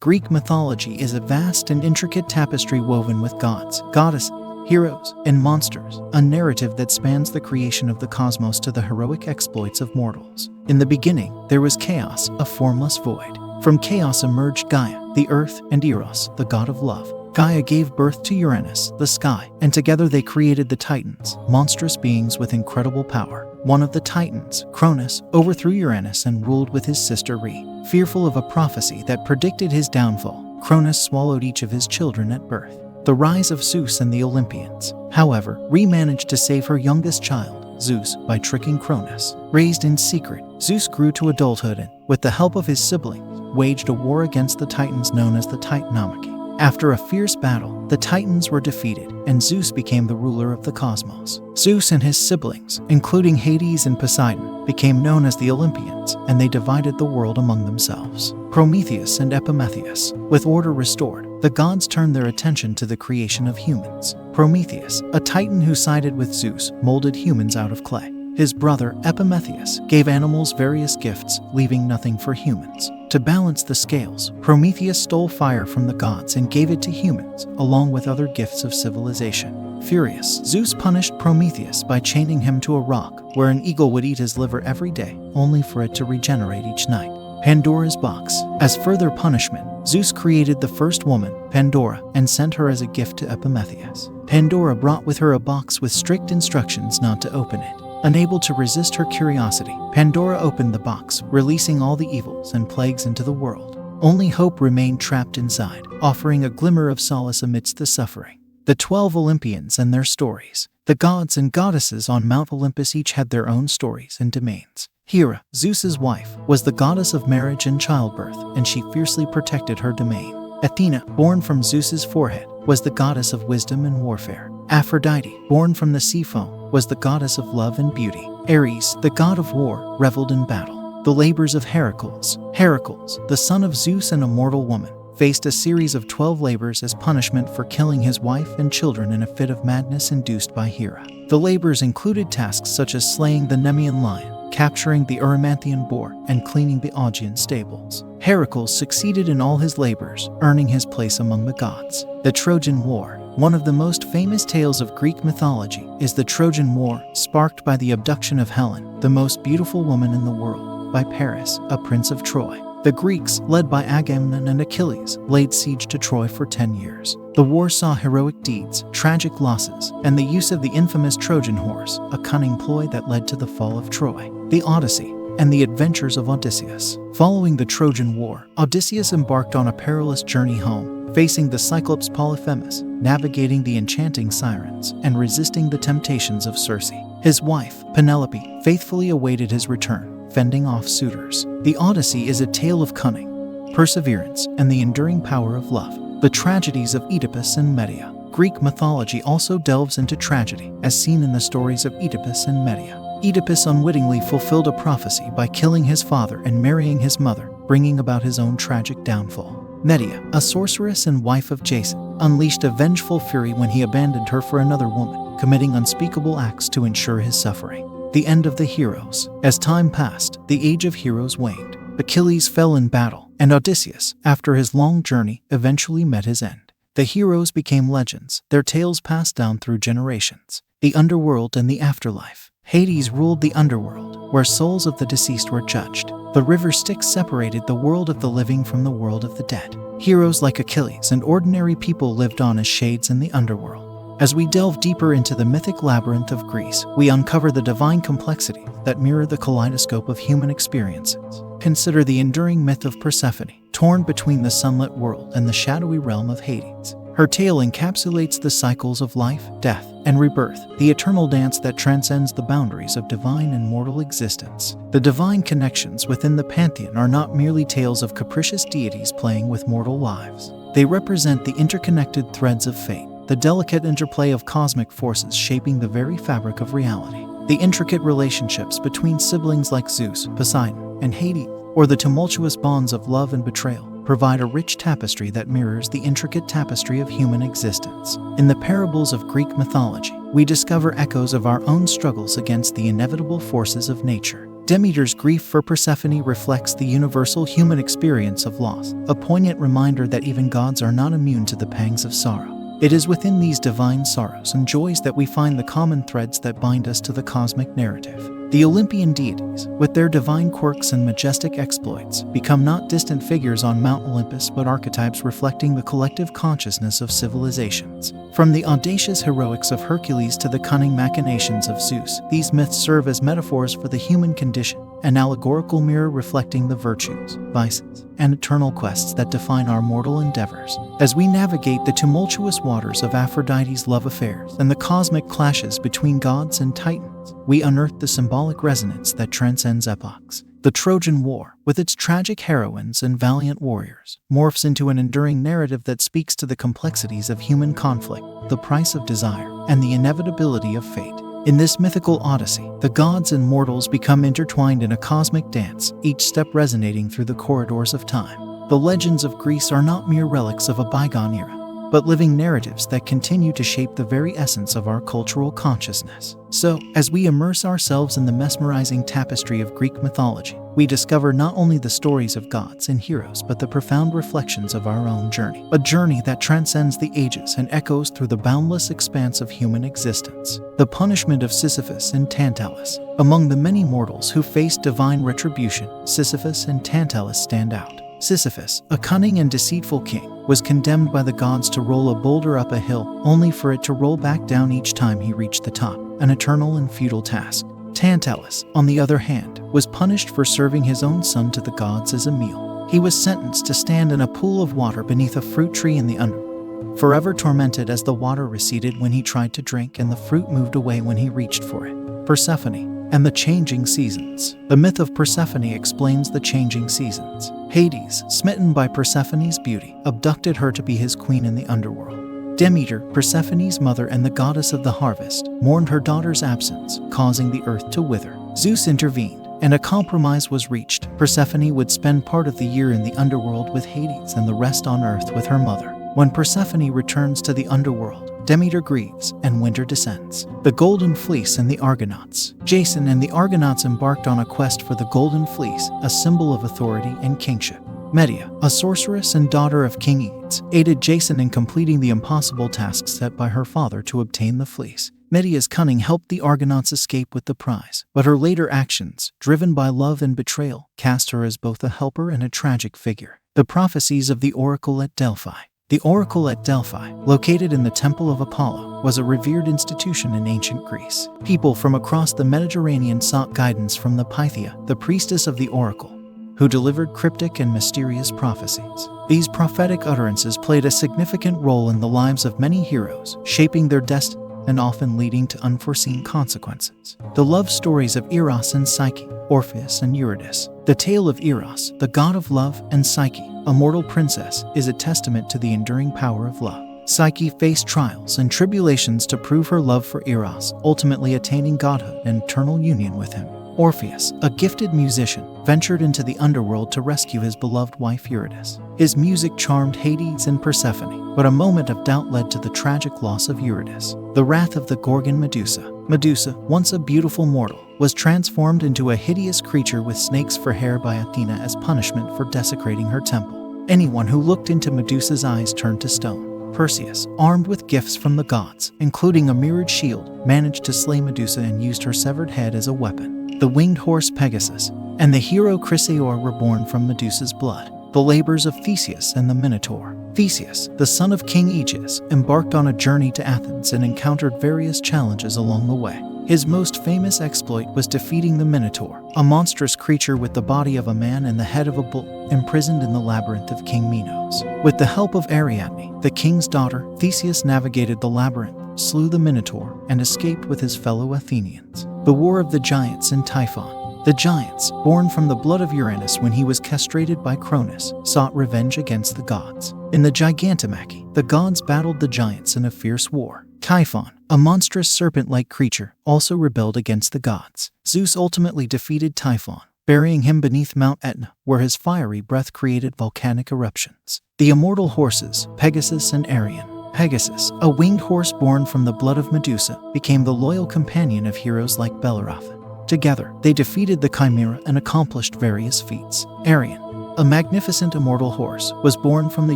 Greek mythology is a vast and intricate tapestry woven with gods, goddesses, heroes, and monsters, a narrative that spans the creation of the cosmos to the heroic exploits of mortals. In the beginning, there was chaos, a formless void. From chaos emerged Gaia, the earth, and Eros, the god of love. Gaia gave birth to Uranus, the sky, and together they created the Titans, monstrous beings with incredible power. One of the Titans, Cronus, overthrew Uranus and ruled with his sister Re. Fearful of a prophecy that predicted his downfall, Cronus swallowed each of his children at birth. The rise of Zeus and the Olympians. However, Re managed to save her youngest child, Zeus, by tricking Cronus. Raised in secret, Zeus grew to adulthood and, with the help of his siblings, waged a war against the Titans known as the Titanomachy. After a fierce battle, the Titans were defeated, and Zeus became the ruler of the cosmos. Zeus and his siblings, including Hades and Poseidon, became known as the Olympians, and they divided the world among themselves. Prometheus and Epimetheus. With order restored, the gods turned their attention to the creation of humans. Prometheus, a Titan who sided with Zeus, molded humans out of clay. His brother, Epimetheus, gave animals various gifts, leaving nothing for humans. To balance the scales, Prometheus stole fire from the gods and gave it to humans, along with other gifts of civilization. Furious, Zeus punished Prometheus by chaining him to a rock, where an eagle would eat his liver every day, only for it to regenerate each night. Pandora's box. As further punishment, Zeus created the first woman, Pandora, and sent her as a gift to Epimetheus. Pandora brought with her a box with strict instructions not to open it. Unable to resist her curiosity, Pandora opened the box, releasing all the evils and plagues into the world. Only hope remained trapped inside, offering a glimmer of solace amidst the suffering. The 12 Olympians and their stories. The gods and goddesses on Mount Olympus each had their own stories and domains. Hera, Zeus's wife, was the goddess of marriage and childbirth, and she fiercely protected her domain. Athena, born from Zeus's forehead, was the goddess of wisdom and warfare. Aphrodite, born from the sea foam, was the goddess of love and beauty. Ares, the god of war, reveled in battle. The labors of Heracles. Heracles, the son of Zeus and a mortal woman, faced a series of 12 labors as punishment for killing his wife and children in a fit of madness induced by Hera. The labors included tasks such as slaying the Nemean lion, capturing the Erymanthian boar, and cleaning the Augean stables. Heracles succeeded in all his labors, earning his place among the gods. The Trojan War. One of the most famous tales of Greek mythology is the Trojan War, sparked by the abduction of Helen, the most beautiful woman in the world, by Paris, a prince of Troy. The Greeks, led by Agamemnon and Achilles, laid siege to Troy for 10 years. The war saw heroic deeds, tragic losses, and the use of the infamous Trojan horse, a cunning ploy that led to the fall of Troy. The Odyssey and the adventures of Odysseus. Following the Trojan War, Odysseus embarked on a perilous journey home, facing the Cyclops Polyphemus, navigating the enchanting sirens, and resisting the temptations of Circe. His wife, Penelope, faithfully awaited his return, fending off suitors. The Odyssey is a tale of cunning, perseverance, and the enduring power of love. The tragedies of Oedipus and Medea. Greek mythology also delves into tragedy, as seen in the stories of Oedipus and Medea. Oedipus unwittingly fulfilled a prophecy by killing his father and marrying his mother, bringing about his own tragic downfall. Medea, a sorceress and wife of Jason, unleashed a vengeful fury when he abandoned her for another woman, committing unspeakable acts to ensure his suffering. The end of the heroes. As time passed, the age of heroes waned. Achilles fell in battle, and Odysseus, after his long journey, eventually met his end. The heroes became legends, their tales passed down through generations. The underworld and the afterlife. Hades ruled the underworld, where souls of the deceased were judged. The river Styx separated the world of the living from the world of the dead. Heroes like Achilles and ordinary people lived on as shades in the underworld. As we delve deeper into the mythic labyrinth of Greece, we uncover the divine complexity that mirror the kaleidoscope of human experiences. Consider the enduring myth of Persephone, torn between the sunlit world and the shadowy realm of Hades. Her tale encapsulates the cycles of life, death, and rebirth, the eternal dance that transcends the boundaries of divine and mortal existence. The divine connections within the pantheon are not merely tales of capricious deities playing with mortal lives. They represent the interconnected threads of fate, the delicate interplay of cosmic forces shaping the very fabric of reality. The intricate relationships between siblings like Zeus, Poseidon, and Hades, or the tumultuous bonds of love and betrayal, provide a rich tapestry that mirrors the intricate tapestry of human existence. In the parables of Greek mythology, we discover echoes of our own struggles against the inevitable forces of nature. Demeter's grief for Persephone reflects the universal human experience of loss, a poignant reminder that even gods are not immune to the pangs of sorrow. It is within these divine sorrows and joys that we find the common threads that bind us to the cosmic narrative. The Olympian deities, with their divine quirks and majestic exploits, become not distant figures on Mount Olympus but archetypes reflecting the collective consciousness of civilizations. From the audacious heroics of Hercules to the cunning machinations of Zeus, these myths serve as metaphors for the human condition, an allegorical mirror reflecting the virtues, vices, and eternal quests that define our mortal endeavors. As we navigate the tumultuous waters of Aphrodite's love affairs and the cosmic clashes between gods and titans, we unearth the symbolic resonance that transcends epochs. The Trojan War, with its tragic heroines and valiant warriors, morphs into an enduring narrative that speaks to the complexities of human conflict, the price of desire, and the inevitability of fate. In this mythical odyssey, the gods and mortals become intertwined in a cosmic dance, each step resonating through the corridors of time. The legends of Greece are not mere relics of a bygone era, but living narratives that continue to shape the very essence of our cultural consciousness. So, as we immerse ourselves in the mesmerizing tapestry of Greek mythology, we discover not only the stories of gods and heroes but the profound reflections of our own journey, a journey that transcends the ages and echoes through the boundless expanse of human existence. The punishment of Sisyphus and Tantalus. Among the many mortals who faced divine retribution, Sisyphus and Tantalus stand out. Sisyphus, a cunning and deceitful king, was condemned by the gods to roll a boulder up a hill, only for it to roll back down each time he reached the top, an eternal and futile task. Tantalus, on the other hand, was punished for serving his own son to the gods as a meal. He was sentenced to stand in a pool of water beneath a fruit tree in the underworld, forever tormented as the water receded when he tried to drink and the fruit moved away when he reached for it. Persephone and the changing seasons. The myth of Persephone explains the changing seasons. Hades, smitten by Persephone's beauty, abducted her to be his queen in the underworld. Demeter, Persephone's mother and the goddess of the harvest, mourned her daughter's absence, causing the earth to wither. Zeus intervened, and a compromise was reached. Persephone would spend part of the year in the underworld with Hades and the rest on earth with her mother. When Persephone returns to the underworld, Demeter grieves, and winter descends. The Golden Fleece and the Argonauts. Jason and the Argonauts embarked on a quest for the Golden Fleece, a symbol of authority and kingship. Medea, a sorceress and daughter of King Aedes, aided Jason in completing the impossible task set by her father to obtain the fleece. Medea's cunning helped the Argonauts escape with the prize, but her later actions, driven by love and betrayal, cast her as both a helper and a tragic figure. The prophecies of the Oracle at Delphi. The Oracle at Delphi, located in the Temple of Apollo, was a revered institution in ancient Greece. People from across the Mediterranean sought guidance from the Pythia, the priestess of the Oracle, who delivered cryptic and mysterious prophecies. These prophetic utterances played a significant role in the lives of many heroes, shaping their destiny and often leading to unforeseen consequences. The love stories of Eros and Psyche, Orpheus and Eurydice. The tale of Eros, the god of love, and Psyche, a mortal princess, is a testament to the enduring power of love. Psyche faced trials and tribulations to prove her love for Eros, ultimately attaining godhood and eternal union with him. Orpheus, a gifted musician, ventured into the underworld to rescue his beloved wife Eurydice. His music charmed Hades and Persephone, but a moment of doubt led to the tragic loss of Eurydice. The wrath of the Gorgon Medusa. Medusa, once a beautiful mortal, was transformed into a hideous creature with snakes for hair by Athena as punishment for desecrating her temple. Anyone who looked into Medusa's eyes turned to stone. Perseus, armed with gifts from the gods, including a mirrored shield, managed to slay Medusa and used her severed head as a weapon. The winged horse Pegasus and the hero Chrysaor were born from Medusa's blood. The labors of Theseus and the Minotaur. Theseus, the son of King Aegeus, embarked on a journey to Athens and encountered various challenges along the way. His most famous exploit was defeating the Minotaur, a monstrous creature with the body of a man and the head of a bull, imprisoned in the labyrinth of King Minos. With the help of Ariadne, the king's daughter, Theseus navigated the labyrinth, slew the Minotaur, and escaped with his fellow Athenians. The War of the Giants in Typhon. The giants, born from the blood of Uranus when he was castrated by Cronus, sought revenge against the gods. In the Gigantomachy, the gods battled the giants in a fierce war. Typhon, a monstrous serpent-like creature, also rebelled against the gods. Zeus ultimately defeated Typhon, burying him beneath Mount Etna, where his fiery breath created volcanic eruptions. The immortal horses, Pegasus and Arion. Pegasus, a winged horse born from the blood of Medusa, became the loyal companion of heroes like Bellerophon. Together, they defeated the Chimera and accomplished various feats. Arion, a magnificent immortal horse, was born from the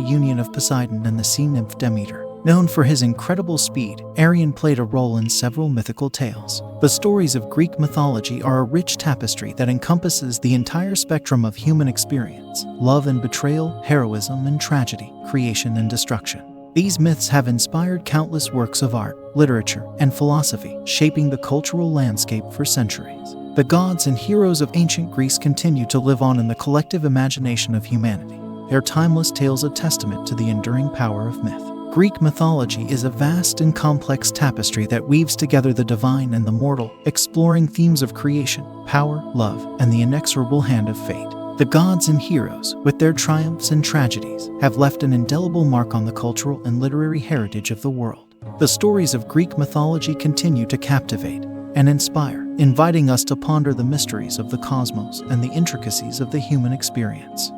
union of Poseidon and the sea nymph Demeter. Known for his incredible speed, Arion played a role in several mythical tales. The stories of Greek mythology are a rich tapestry that encompasses the entire spectrum of human experience: love and betrayal, heroism and tragedy, creation and destruction. These myths have inspired countless works of art, literature, and philosophy, shaping the cultural landscape for centuries. The gods and heroes of ancient Greece continue to live on in the collective imagination of humanity, their timeless tales a testament to the enduring power of myth. Greek mythology is a vast and complex tapestry that weaves together the divine and the mortal, exploring themes of creation, power, love, and the inexorable hand of fate. The gods and heroes, with their triumphs and tragedies, have left an indelible mark on the cultural and literary heritage of the world. The stories of Greek mythology continue to captivate and inspire, inviting us to ponder the mysteries of the cosmos and the intricacies of the human experience.